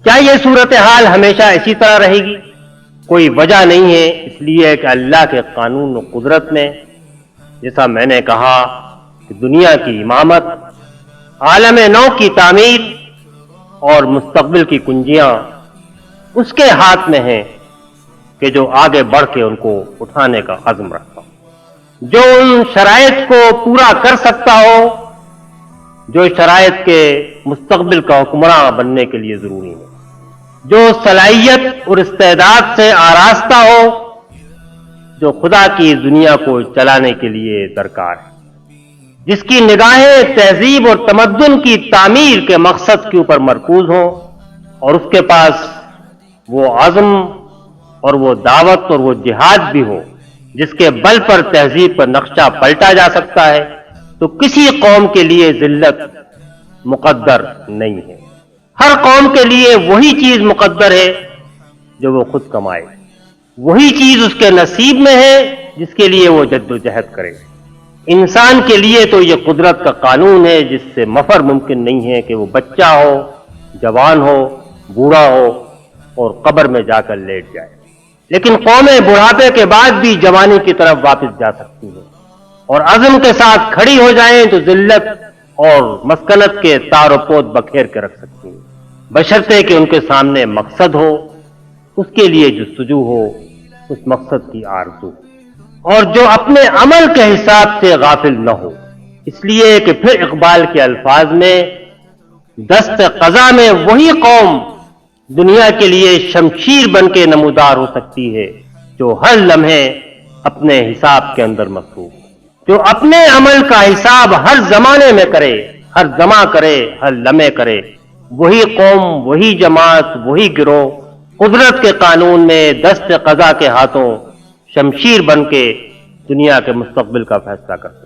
کیا یہ صورتحال ہمیشہ اسی طرح رہے گی؟ کوئی وجہ نہیں ہے، اس لیے کہ اللہ کے قانون و قدرت میں، جیسا میں نے کہا کہ دنیا کی امامت، عالم نو کی تعمیر اور مستقبل کی کنجیاں اس کے ہاتھ میں ہیں کہ جو آگے بڑھ کے ان کو اٹھانے کا عزم رکھتا ہو، جو ان شرائط کو پورا کر سکتا ہو جو شرائط کے مستقبل کا حکمراں بننے کے لیے ضروری ہے، جو صلاحیت اور استعداد سے آراستہ ہو جو خدا کی دنیا کو چلانے کے لیے درکار ہے، جس کی نگاہیں تہذیب اور تمدن کی تعمیر کے مقصد کے اوپر مرکوز ہوں، اور اس کے پاس وہ عزم اور وہ دعوت اور وہ جہاد بھی ہو جس کے بل پر تہذیب کا نقشہ پلٹا جا سکتا ہے، تو کسی قوم کے لیے ذلت مقدر نہیں ہے۔ ہر قوم کے لیے وہی چیز مقدر ہے جو وہ خود کمائے، وہی چیز اس کے نصیب میں ہے جس کے لیے وہ جد و جہد کرے۔ انسان کے لیے تو یہ قدرت کا قانون ہے جس سے مفر ممکن نہیں ہے کہ وہ بچہ ہو، جوان ہو، بوڑھا ہو اور قبر میں جا کر لیٹ جائے، لیکن قومیں بڑھاپے کے بعد بھی جوانی کی طرف واپس جا سکتی ہیں اور عزم کے ساتھ کھڑی ہو جائیں تو ذلت اور مسکنت کے تار و پود بکھیر کے رکھ سکتی ہیں، بشرطے کہ ان کے سامنے مقصد ہو، اس کے لیے جستجو ہو، اس مقصد کی آرزو، اور جو اپنے عمل کے حساب سے غافل نہ ہو۔ اس لیے کہ پھر اقبال کے الفاظ میں دست قضا میں وہی قوم دنیا کے لیے شمشیر بن کے نمودار ہو سکتی ہے جو ہر لمحے اپنے حساب کے اندر مصروف، جو اپنے عمل کا حساب ہر زمانے میں کرے، ہر زماں کرے، ہر لمحے کرے۔ وہی قوم، وہی جماعت، وہی گروہ قدرت کے قانون میں دست قضا کے ہاتھوں شمشیر بن کے دنیا کے مستقبل کا فیصلہ کرتے ہیں۔